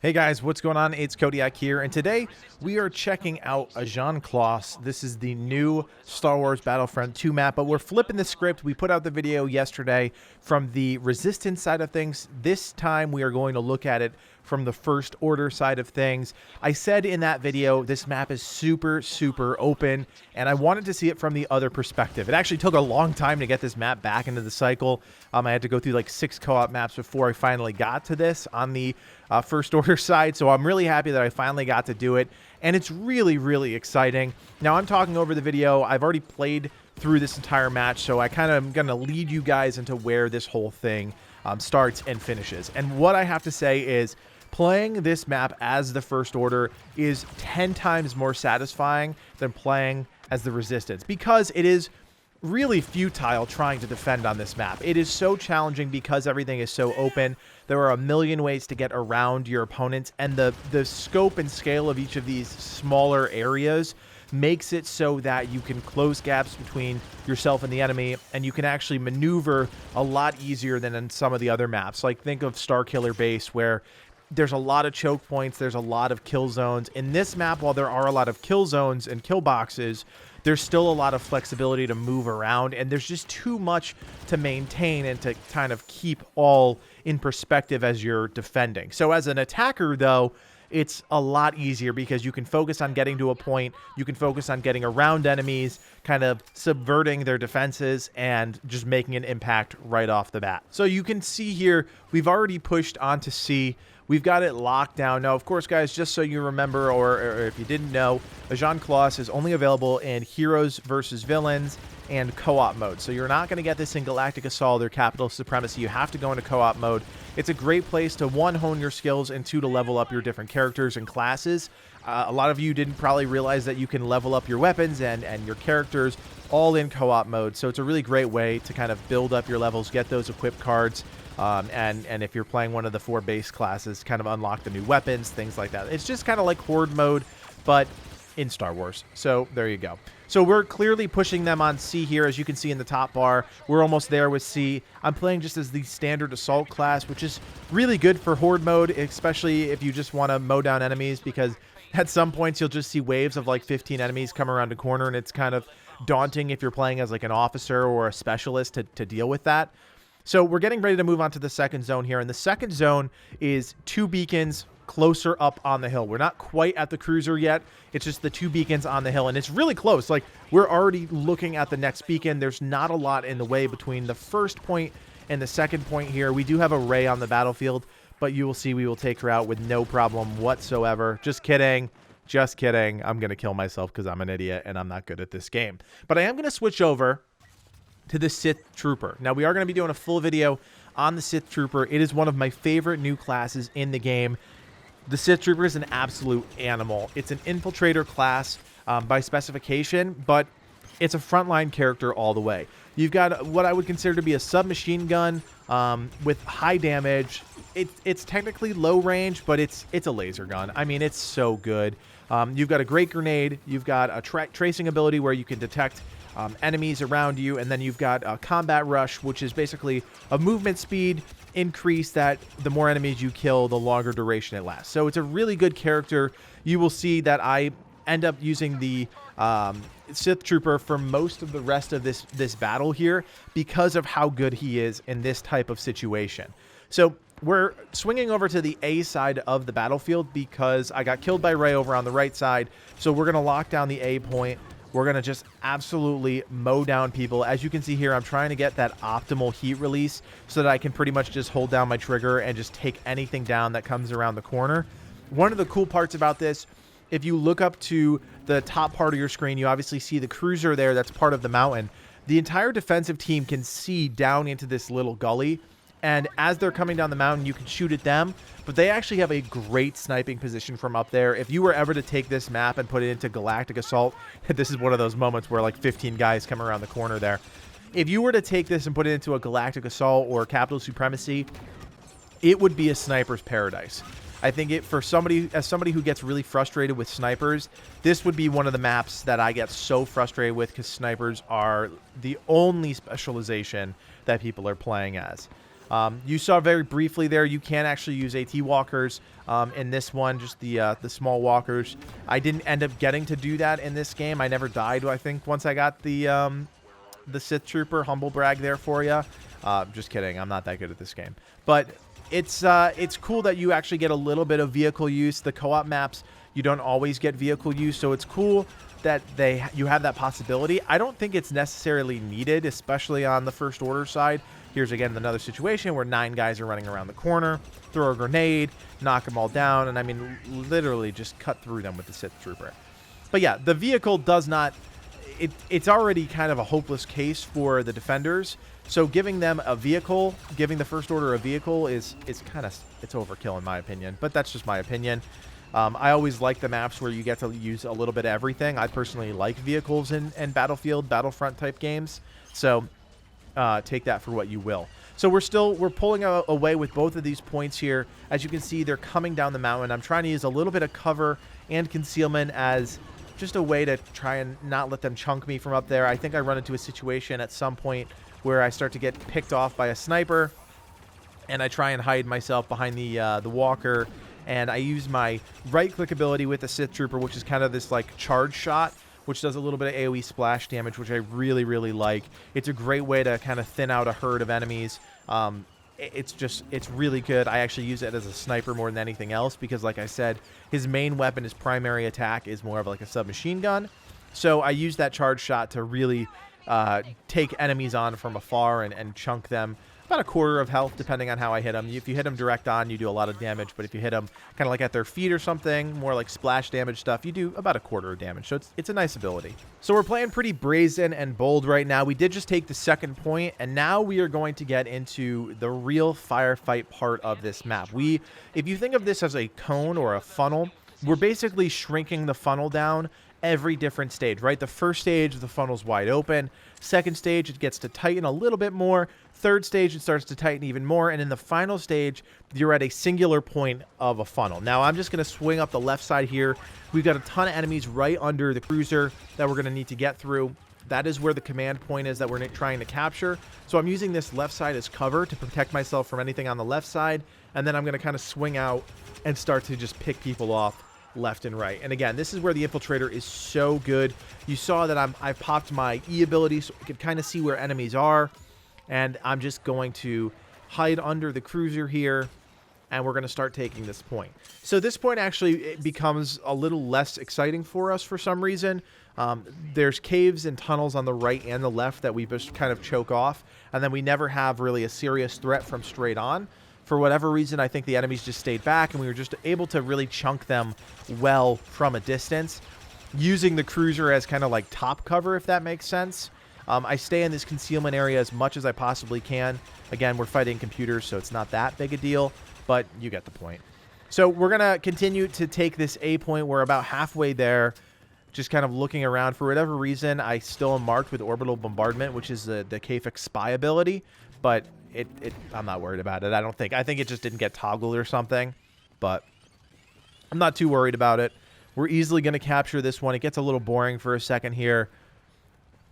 Hey guys, what's going on? It's Codiak here, and today we are checking out AJAN KLOSS. This is the new Star Wars Battlefront 2 map, but we're flipping the script. We put out the video yesterday from the Resistance side of things. This time we are going to look at it from the First Order side of things. I said in that video, this map is super open, and I wanted to see it from the other perspective. It actually took a long time to get this map back into the cycle. I had to go through like 6 co-op maps before I finally got to this on the First Order side, so I'm really happy that I finally got to do it, and it's really exciting. Now, I'm talking over the video. I've already played through this entire match, so I kind of am going to lead you guys into where this whole thing starts and finishes. And what I have to say is, playing this map as the First Order is 10 times more satisfying than playing as the Resistance, because it is really futile trying to defend on this map. It is so challenging because everything is so open. There are a million ways to get around your opponents, and the scope and scale of each of these smaller areas makes it so that you can close gaps between yourself and the enemy, and you can actually maneuver a lot easier than in some of the other maps. Like, think of Starkiller Base, where there's a lot of choke points, there's a lot of kill zones. In this map, while there are a lot of kill zones and kill boxes, there's still a lot of flexibility to move around, and there's just too much to maintain and to kind of keep all in perspective as you're defending. So as an attacker, though, it's a lot easier because you can focus on getting to a point, you can focus on getting around enemies, kind of subverting their defenses, and just making an impact right off the bat. So you can see here, we've already pushed onto C. We've got it locked down. Now, of course, guys, just so you remember, or if you didn't know, AJAN KLOSS is only available in Heroes versus Villains and co-op mode. So you're not going to get this in Galactic Assault or Capital Supremacy. You have to go into co-op mode. It's a great place to, 1, hone your skills, and 2, to level up your different characters and classes. A lot of you didn't probably realize that you can level up your weapons and your characters all in co-op mode. So it's a really great way to kind of build up your levels, get those equipped cards, and if you're playing one of the 4 base classes, kind of unlock the new weapons, things like that. It's just kind of like Horde mode, but in Star Wars. So there you go. So we're clearly pushing them on C here, as you can see in the top bar. We're almost there with C. I'm playing just as the standard assault class, which is really good for Horde mode, especially if you just want to mow down enemies, because at some points you'll just see waves of like 15 enemies come around a corner, and it's kind of daunting if you're playing as like an officer or a specialist to deal with that. So we're getting ready to move on to the second zone here, and the second zone is 2 beacons closer up on the hill. We're not quite at the cruiser yet. It's just the 2 beacons on the hill, and it's really close. Like, we're already looking at the next beacon. There's not a lot in the way between the first point and the second point here. We do have a Rey on the battlefield, but you will see we will take her out with no problem whatsoever. Just kidding. Just kidding. I'm going to kill myself because I'm an idiot and I'm not good at this game. But I am going to switch over to the Sith Trooper. Now, we are going to be doing a full video on the Sith Trooper. It is one of my favorite new classes in the game. The Sith Trooper is an absolute animal. It's an infiltrator class by specification, but it's a frontline character all the way. You've got what I would consider to be a submachine gun with high damage. It's technically low range, but it's a laser gun. I mean, it's so good. You've got a great grenade. You've got a tracing ability where you can detect enemies around you, and then you've got a combat rush, which is basically a movement speed increase that the more enemies you kill, the longer duration it lasts. So it's a really good character. You will see that I end up using the Sith Trooper for most of the rest of this battle here because of how good he is in this type of situation. So we're swinging over to the A side of the battlefield because I got killed by Rey over on the right side. So we're going to lock down the A point. We're going to just absolutely mow down people. As you can see here, I'm trying to get that optimal heat release so that I can pretty much just hold down my trigger and just take anything down that comes around the corner. One of the cool parts about this, if you look up to the top part of your screen, you obviously see the cruiser there that's part of the mountain. The entire defensive team can see down into this little gully, and as they're coming down the mountain, you can shoot at them, but they actually have a great sniping position from up there. If you were ever to take this map and put it into Galactic Assault, this is one of those moments where like 15 guys come around the corner there. If you were to take this and put it into a Galactic Assault or Capital Supremacy, it would be a sniper's paradise. I think as somebody who gets really frustrated with snipers, this would be one of the maps that I get so frustrated with, because snipers are the only specialization that people are playing as. You saw very briefly there, you can actually use AT walkers in this one, just the small walkers. I didn't end up getting to do that in this game. I never died, I think, once I got the Sith Trooper. Humble brag there for you. Just kidding. I'm not that good at this game. But it's cool that you actually get a little bit of vehicle use. The co-op maps, you don't always get vehicle use, so it's cool that you have that possibility. I don't think it's necessarily needed, especially on the First Order side. Here's again another situation where 9 guys are running around the corner, throw a grenade, knock them all down, and I mean literally just cut through them with the Sith Trooper. But yeah, the vehicle does not, it's already kind of a hopeless case for the defenders. So giving them a vehicle, giving the First Order a vehicle is kind of, it's overkill in my opinion, but that's just my opinion. I always like the maps where you get to use a little bit of everything. I personally like vehicles in Battlefield, Battlefront type games. So take that for what you will. So we're pulling away with both of these points here. As you can see, they're coming down the mountain. I'm trying to use a little bit of cover and concealment as just a way to try and not let them chunk me from up there. I think I run into a situation at some point where I start to get picked off by a sniper, and I try and hide myself behind the walker, and I use my right-click ability with the Sith Trooper, which is kind of this like charge shot, which does a little bit of AoE splash damage, which I really, really like. It's a great way to kind of thin out a herd of enemies. It's really good. I actually use it as a sniper more than anything else because, like I said, his main weapon, his primary attack is more of like a submachine gun. So I use that charge shot to really take enemies on from afar and chunk them. About a quarter of health, depending on how I hit them. If you hit them direct on, you do a lot of damage. But if you hit them kind of like at their feet or something, more like splash damage stuff, you do about a quarter of damage. So it's a nice ability. So we're playing pretty brazen and bold right now. We did just take the second point, and now we are going to get into the real firefight part of this map. If you think of this as a cone or a funnel, we're basically shrinking the funnel down every different stage, right? The first stage, the funnel's wide open. Second stage, it gets to tighten a little bit more. Third stage, it starts to tighten even more. And in the final stage, you're at a singular point of a funnel. Now, I'm just going to swing up the left side here. We've got a ton of enemies right under the cruiser that we're going to need to get through. That is where the command point is that we're trying to capture. So I'm using this left side as cover to protect myself from anything on the left side. And then I'm going to kind of swing out and start to just pick people off left and right. And again, this is where the infiltrator is so good. You saw that I've popped my E ability so I could kind of see where enemies are, and I'm just going to hide under the cruiser here, and we're going to start taking this point. So this point actually it becomes a little less exciting for us for some reason. There's caves and tunnels on the right and the left that we just kind of choke off, and then we never have really a serious threat from straight on. For whatever reason, I think the enemies just stayed back, and we were just able to really chunk them well from a distance, using the cruiser as kind of like top cover, if that makes sense. I stay in this concealment area as much as I possibly can. Again, we're fighting computers, so it's not that big a deal, but you get the point. So we're going to continue to take this A point. We're about halfway there, just kind of looking around. For whatever reason, I still am marked with orbital bombardment, which is the Kafik spy ability, but I'm not worried about it. I think it just didn't get toggled or something, but I'm not too worried about it. We're easily going to capture this one. It gets a little boring for a second here,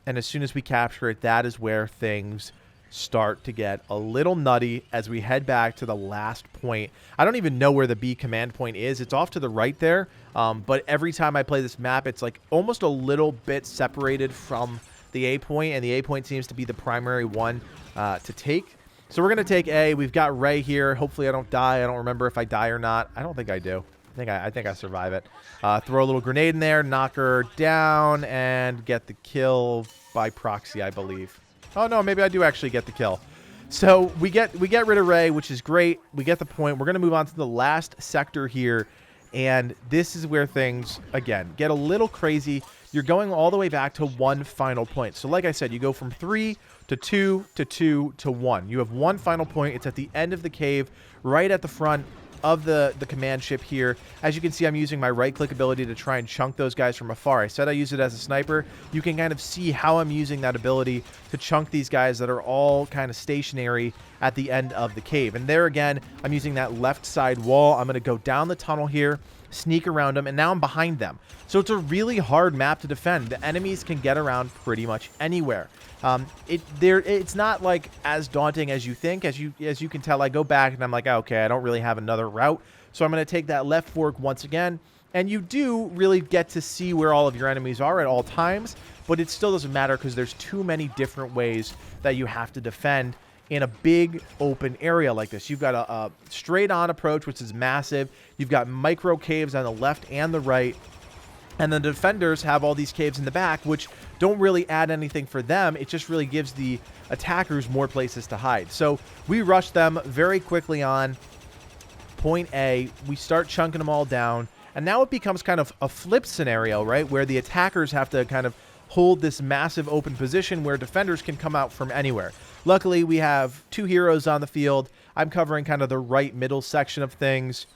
and as soon as we capture it, that is where things start to get a little nutty as we head back to the last point. I don't even know where the B command point is. It's off to the right there, but every time I play this map, it's like almost a little bit separated from the A point, and the A point seems to be the primary one to take. So we're going to take A. We've got Ray here. Hopefully I don't die. I don't remember if I die or not. I don't think I do. I think I survive it. Throw a little grenade in there, knock her down, and get the kill by proxy, I believe. Oh, no, maybe I do actually get the kill. So we get rid of Ray, which is great. We get the point. We're going to move on to the last sector here, and this is where things, again, get a little crazy. You're going all the way back to one final point. So like I said, you go from 3 to 2 to 2 to 1. You have one final point. It's at the end of the cave, right at the front of the command ship here. As you can see, I'm using my right-click ability to try and chunk those guys from afar. I said I use it as a sniper. You can kind of see how I'm using that ability to chunk these guys that are all kind of stationary at the end of the cave. And there again, I'm using that left side wall. I'm going to go down the tunnel here, sneak around them, and now I'm behind them. So it's a really hard map to defend. The enemies can get around pretty much anywhere. It's not like as daunting as you think. As you can tell, I go back and I'm like, okay, I don't really have another route. So I'm going to take that left fork once again. And you do really get to see where all of your enemies are at all times, but it still doesn't matter because there's too many different ways that you have to defend in a big open area like this. You've got a straight on approach, which is massive. You've got micro caves on the left and the right. And the defenders have all these caves in the back, which don't really add anything for them. It just really gives the attackers more places to hide. So we rush them very quickly on point A. We start chunking them all down. And now it becomes kind of a flip scenario, right? Where the attackers have to kind of hold this massive open position where defenders can come out from anywhere. Luckily, we have 2 heroes on the field. I'm covering kind of the right middle section of things.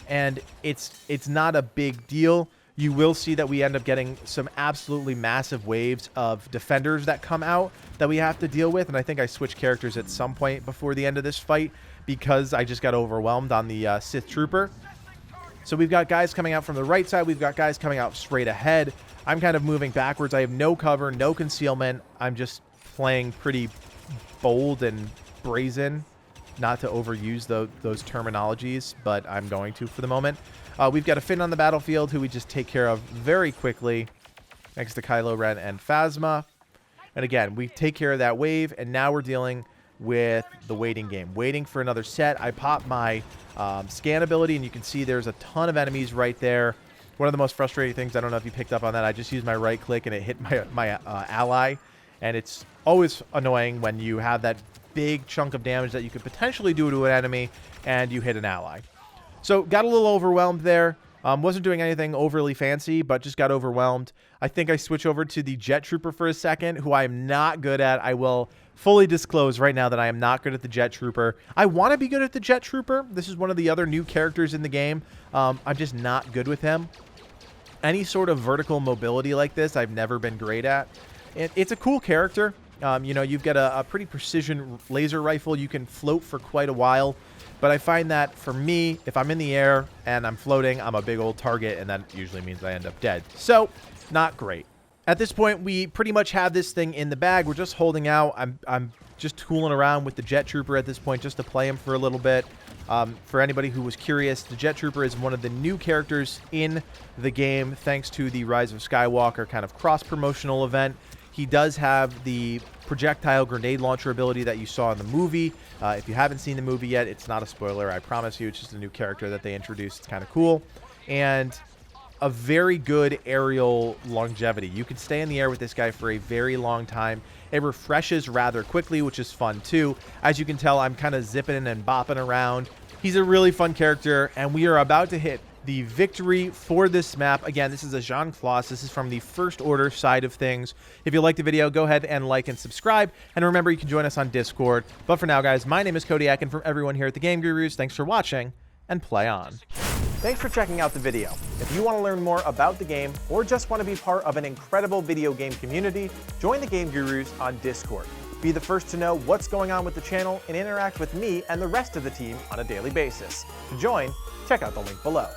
And it's not a big deal. You will see that we end up getting some absolutely massive waves of defenders that come out that we have to deal with. And I think I switched characters at some point before the end of this fight because I just got overwhelmed on the Sith Trooper. So we've got guys coming out from the right side. We've got guys coming out straight ahead. I'm kind of moving backwards. I have no cover, no concealment. I'm just playing pretty bold and brazen, not to overuse those terminologies, but I'm going to for the moment. We've got a Finn on the battlefield who we just take care of very quickly next to Kylo Ren and Phasma. And again, we take care of that wave, and now we're dealing with the waiting game, waiting for another set. I pop my scan ability, and you can see there's a ton of enemies right there. One of the most frustrating things, I don't know if you picked up on that, I just used my right click and it hit my ally, and it's always annoying when you have that big chunk of damage that you could potentially do to an enemy and you hit an ally. So got a little overwhelmed there. Wasn't doing anything overly fancy, but just got overwhelmed. I think I switch over to the Jet Trooper for a second, who I'm not good at. I will fully disclose right now that I am not good at the Jet Trooper. I want to be good at the Jet Trooper. This is one of the other new characters in the game. I'm just not good with him. Any sort of vertical mobility like this, I've never been great at. It's a cool character. You know, you've got a pretty precision laser rifle. You can float for quite a while. But I find that for me, if I'm in the air and I'm floating, I'm a big old target, and that usually means I end up dead. So, not great. At this point, we pretty much have this thing in the bag. We're just holding out. I'm just tooling around with the Jet Trooper at this point just to play him for a little bit. For anybody who was curious, the Jet Trooper is one of the new characters in the game thanks to the Rise of Skywalker kind of cross-promotional event. He does have the projectile grenade launcher ability that you saw in the movie. If you haven't seen the movie yet, it's not a spoiler, I promise you. It's just a new character that they introduced. It's kind of cool. And a very good aerial longevity. You can stay in the air with this guy for a very long time. It refreshes rather quickly, which is fun too. As you can tell, I'm kind of zipping and bopping around. He's a really fun character, and we are about to hit the victory for this map. Again, this is AJAN KLOSS. This is from the First Order side of things. If you liked the video, go ahead and like and subscribe. And remember, you can join us on Discord. But for now, guys, my name is Codiak, and from everyone here at the Game Gurus, thanks for watching, and play on. Thanks for checking out the video. If you want to learn more about the game, or just want to be part of an incredible video game community, join the Game Gurus on Discord. Be the first to know what's going on with the channel and interact with me and the rest of the team on a daily basis. To join, check out the link below.